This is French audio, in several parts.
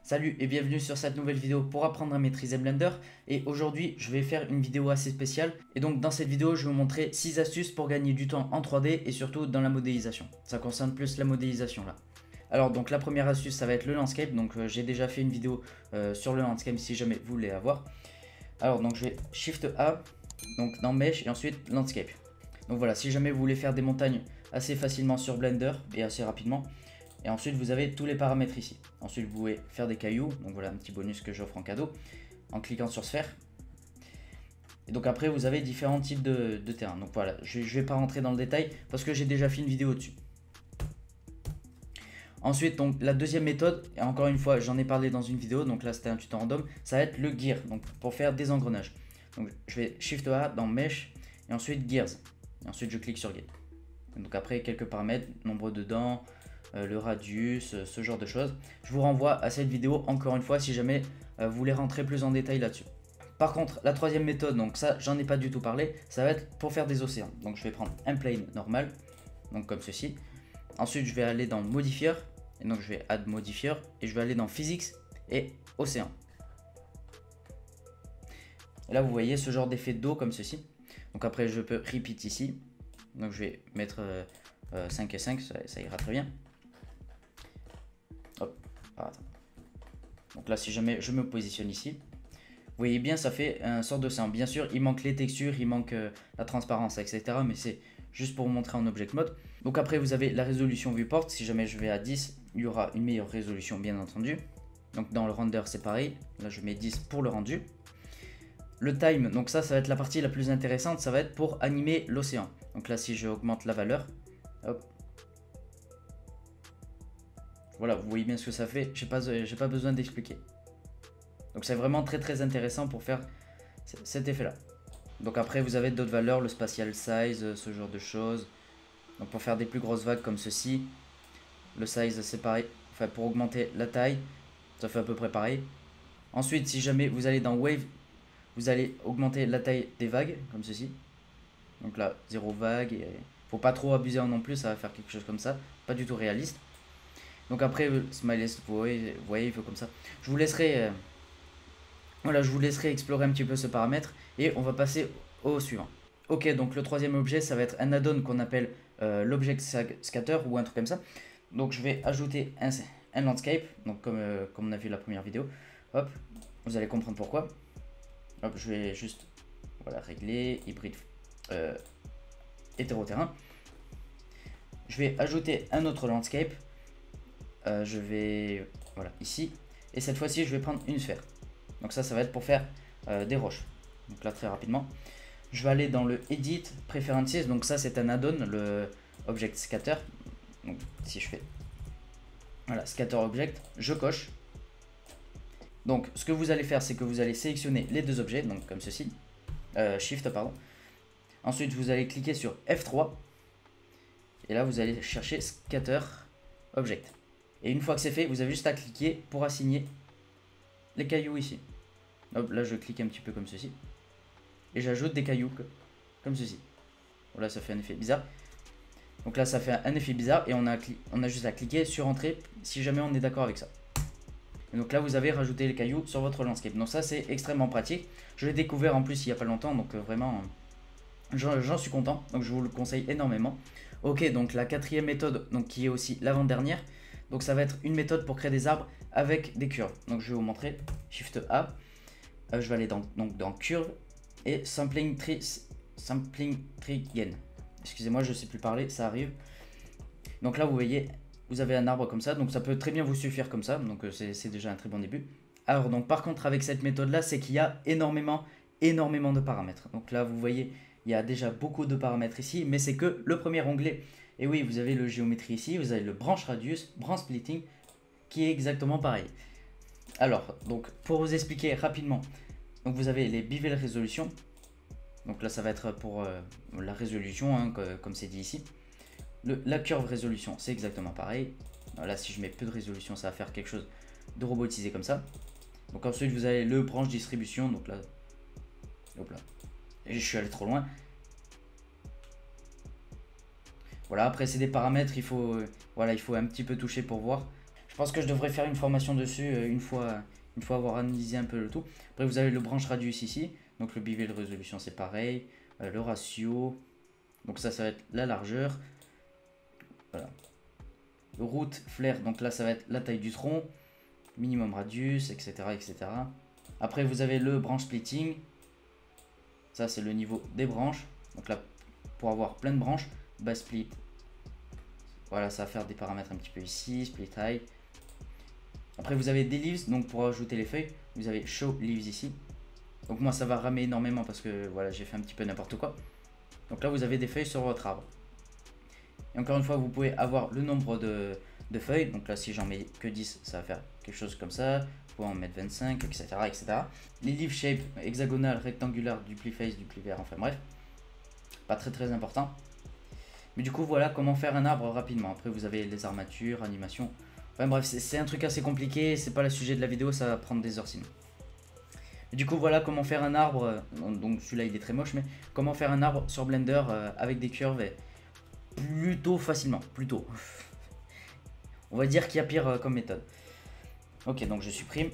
Salut et bienvenue sur cette nouvelle vidéo pour apprendre à maîtriser Blender. Et aujourd'hui je vais faire une vidéo assez spéciale. Et donc dans cette vidéo je vais vous montrer 6 astuces pour gagner du temps en 3D et surtout dans la modélisation. Ça concerne plus la modélisation là. Alors donc la première astuce ça va être le landscape. Donc j'ai déjà fait une vidéo sur le landscape si jamais vous voulez la voir. Alors donc je vais Shift A, donc dans Mesh et ensuite Landscape. Donc voilà, si jamais vous voulez faire des montagnes assez facilement sur Blender et assez rapidement. Et ensuite vous avez tous les paramètres ici. Ensuite vous pouvez faire des cailloux, donc voilà un petit bonus que j'offre en cadeau, en cliquant sur sphère. Et donc après vous avez différents types de terrains. Donc voilà, je ne vais pas rentrer dans le détail parce que j'ai déjà fait une vidéo dessus. Ensuite donc la deuxième méthode, et encore une fois j'en ai parlé dans une vidéo, donc là c'était un tuto random, ça va être le gear, donc pour faire des engrenages. Donc je vais Shift A dans Mesh et ensuite Gears. Et ensuite je clique sur Gear. Donc après quelques paramètres, nombre de dents, le radius, ce genre de choses. Je vous renvoie à cette vidéo encore une fois si jamais vous voulez rentrer plus en détail là-dessus. Par contre, la troisième méthode, donc ça j'en ai pas du tout parlé, ça va être pour faire des océans. Donc je vais prendre un plane normal, donc comme ceci. Ensuite je vais aller dans Modifier, et donc je vais Add Modifier, et je vais aller dans Physics et Océan. Et là vous voyez ce genre d'effet d'eau comme ceci. Donc après je peux repeat ici, donc je vais mettre 5 et 5, ça ira très bien. Hop. Ah, donc là si jamais je me positionne ici, vous voyez bien ça fait un sort d'océan. Bien sûr il manque les textures, il manque la transparence etc, mais c'est juste pour vous montrer en object mode. Donc après vous avez la résolution viewport. Si jamais je vais à 10 il y aura une meilleure résolution bien entendu. Donc dans le render c'est pareil, là je mets 10 pour le rendu. Le time, donc ça va être la partie la plus intéressante, ça va être pour animer l'océan. Donc là si je augmente la valeur, hop, voilà, vous voyez bien ce que ça fait, j'ai pas besoin d'expliquer. Donc c'est vraiment très intéressant pour faire cet effet là. Donc après vous avez d'autres valeurs, le spatial size, ce genre de choses. Donc pour faire des plus grosses vagues comme ceci, le size c'est pareil, enfin pour augmenter la taille, ça fait à peu près pareil. Ensuite si jamais vous allez dans wave, vous allez augmenter la taille des vagues comme ceci. Donc là 0 vague, et faut pas trop abuser non plus, ça va faire quelque chose comme ça, pas du tout réaliste. Donc après smiley wave comme ça. Je vous laisserai voilà, je vous laisserai explorer un petit peu ce paramètre et on va passer au suivant. Ok, donc le troisième objet ça va être un add-on qu'on appelle l'object scatter ou un truc comme ça. Donc je vais ajouter un landscape, donc comme on a vu la première vidéo. Hop, vous allez comprendre pourquoi. Hop, je vais juste voilà, régler hybride hétéroterrain. Je vais ajouter un autre landscape. Je vais voilà ici et cette fois-ci je vais prendre une sphère. Donc ça va être pour faire des roches. Donc là très rapidement je vais aller dans le edit preferences. Donc ça c'est un add-on, le object scatter. Donc si je fais voilà scatter object, je coche. Donc ce que vous allez faire c'est que vous allez sélectionner les deux objets, donc comme ceci, shift pardon. Ensuite vous allez cliquer sur F3 et là vous allez chercher scatter object. Et une fois que c'est fait, vous avez juste à cliquer pour assigner les cailloux ici. Hop, là je clique un petit peu comme ceci. Et j'ajoute des cailloux comme ceci. Voilà, ça fait un effet bizarre. Donc là ça fait un effet bizarre et on a juste à cliquer sur entrée si jamais on est d'accord avec ça. Et donc là vous avez rajouté les cailloux sur votre landscape. Donc ça c'est extrêmement pratique. Je l'ai découvert en plus il n'y a pas longtemps, donc vraiment j'en suis content. Donc je vous le conseille énormément. Ok, donc la quatrième méthode, donc qui est aussi l'avant-dernière. Donc ça va être une méthode pour créer des arbres avec des curves. Donc je vais vous montrer. Shift A. Je vais aller dans curve et sampling tree gain. Excusez-moi, je ne sais plus parler, ça arrive. Donc là vous voyez, vous avez un arbre comme ça. Donc ça peut très bien vous suffire comme ça. Donc c'est déjà un très bon début. Alors donc par contre avec cette méthode là, c'est qu'il y a énormément de paramètres. Donc là vous voyez, il y a déjà beaucoup de paramètres ici, mais c'est que le premier onglet. Et oui, vous avez le géométrie ici, vous avez le branch radius, branch splitting, qui est exactement pareil. Alors, donc pour vous expliquer rapidement, donc vous avez les bevel résolution. Donc là, ça va être pour la résolution, hein, comme c'est dit ici. La curve résolution, c'est exactement pareil. Là, si je mets peu de résolution, ça va faire quelque chose de robotisé comme ça. Donc ensuite, vous avez le branch distribution. Donc là, hop là, et je suis allé trop loin. Voilà, après c'est des paramètres, il faut un petit peu toucher pour voir. pense que je devrais faire une formation dessus une fois avoir analysé un peu le tout. Après, vous avez le branche radius ici. Donc le bivet de résolution, c'est pareil. Le ratio. Donc ça va être la largeur. Voilà. Le route flair, donc là, ça va être la taille du tronc. Minimum radius, etc. etc. Après, vous avez le branch splitting. Ça, c'est le niveau des branches. Donc là, pour avoir plein de branches, bas split. Voilà, ça va faire des paramètres un petit peu ici. Split height. Après, vous avez des leaves. Donc pour ajouter les feuilles, vous avez show leaves ici. Donc moi, ça va ramer énormément parce que voilà, j'ai fait un petit peu n'importe quoi. Donc là, vous avez des feuilles sur votre arbre. Et encore une fois, vous pouvez avoir le nombre de feuilles. Donc là, si j'en mets que 10, ça va faire quelque chose comme ça. Vous pouvez en mettre 25, etc. etc. Les leaf shape, hexagonal, rectangulaire, dupliface, duplivert, enfin bref. Pas très important. Mais du coup, voilà comment faire un arbre rapidement. Après, vous avez les armatures, animations. Enfin bref, c'est un truc assez compliqué. C'est pas le sujet de la vidéo, ça va prendre des heures sinon. Et du coup, voilà comment faire un arbre. Donc celui-là, il est très moche, mais comment faire un arbre sur Blender avec des curves plutôt facilement. Plutôt. On va dire qu'il y a pire comme méthode. Ok, donc je supprime.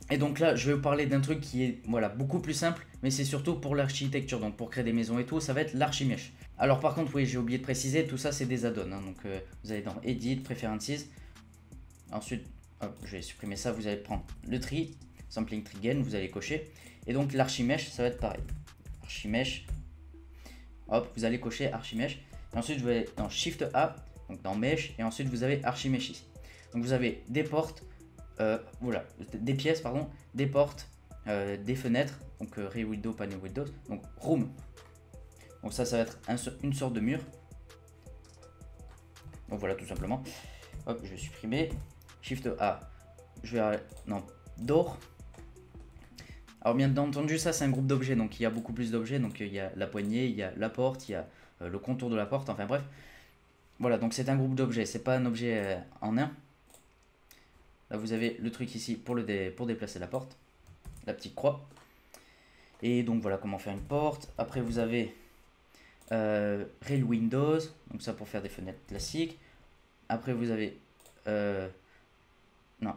Et donc là, je vais vous parler d'un truc qui est voilà, beaucoup plus simple, mais c'est surtout pour l'architecture, donc pour créer des maisons et tout, ça va être l'archimesh. Alors par contre, oui, j'ai oublié de préciser, tout ça c'est des add-ons. Hein, donc vous allez dans Edit, Preferences. Ensuite, hop, je vais supprimer ça, vous allez prendre le tree, Sampling Tree Gain, vous allez cocher. Et donc l'archimesh, ça va être pareil. Archimesh, hop, vous allez cocher Archimesh. Et ensuite, vous allez dans Shift A, donc dans Mesh, et ensuite vous avez Archimesh ici. Donc vous avez des portes. Voilà, des pièces, pardon, des portes, des fenêtres, donc Re-Window, Panel Windows, donc Room. Donc ça va être une sorte de mur. Donc voilà, tout simplement. Hop, je vais supprimer. Shift A, je vais... Non, Door. Alors bien entendu, ça c'est un groupe d'objets, donc il y a beaucoup plus d'objets. Donc il y a la poignée, il y a la porte, il y a le contour de la porte, enfin bref. Voilà, donc c'est un groupe d'objets, c'est pas un objet en un. Là, vous avez le truc ici pour déplacer la porte, la petite croix. Et donc voilà comment faire une porte. Après, vous avez Rail Windows, donc ça pour faire des fenêtres classiques. Après, vous avez non,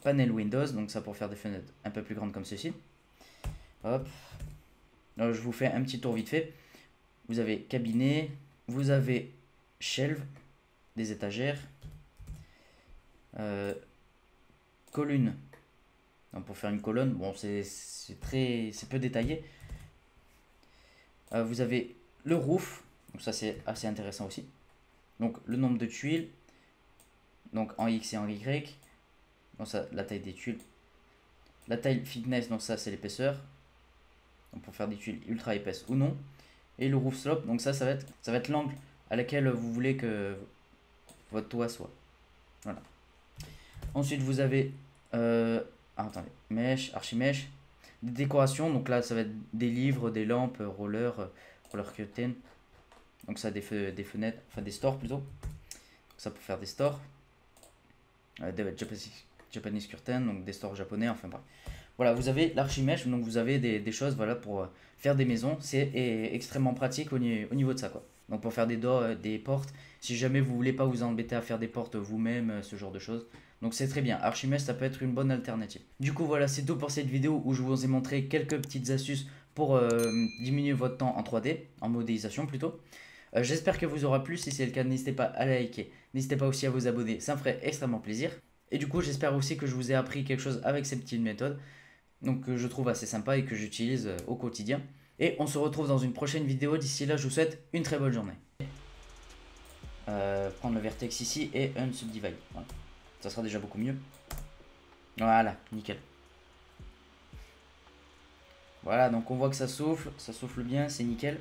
Panel Windows, donc ça pour faire des fenêtres un peu plus grandes comme ceci. Hop. Alors, je vous fais un petit tour vite fait. Vous avez cabinet, vous avez shelf, des étagères. Colonne. Donc pour faire une colonne, bon c'est peu détaillé. Vous avez le roof, donc ça c'est assez intéressant aussi. Donc le nombre de tuiles, donc en X et en Y. Donc ça, la taille des tuiles. La taille thickness, donc ça c'est l'épaisseur. Donc pour faire des tuiles ultra épaisses ou non. Et le roof slope, donc ça va être l'angle à laquelle vous voulez que votre toit soit. Voilà. Ensuite, vous avez attendez, mesh, archimesh, des décorations. Donc là, ça va être des livres, des lampes, roller curtain. Donc ça, des fenêtres, enfin des stores plutôt. Donc ça pour faire des stores. Japanese curtain, donc des stores japonais, enfin bref. Voilà, vous avez l'archimesh, donc vous avez des choses voilà, pour faire des maisons. C'est extrêmement pratique au niveau de ça, quoi. Donc pour faire des portes, si jamais vous voulez pas vous embêter à faire des portes vous-même, ce genre de choses. Donc c'est très bien, Archimesh ça peut être une bonne alternative. Du coup voilà, c'est tout pour cette vidéo où je vous ai montré quelques petites astuces pour diminuer votre temps en 3D, en modélisation plutôt. J'espère que vous aura plu, si c'est le cas n'hésitez pas à liker, n'hésitez pas aussi à vous abonner, ça me ferait extrêmement plaisir. Et du coup j'espère aussi que je vous ai appris quelque chose avec ces petites méthodes, donc que je trouve assez sympa et que j'utilise au quotidien. Et on se retrouve dans une prochaine vidéo, d'ici là je vous souhaite une très bonne journée. Prendre le vertex ici et un subdivide, voilà. Ça sera déjà beaucoup mieux. Voilà, nickel. Voilà, donc on voit que ça souffle bien, c'est nickel.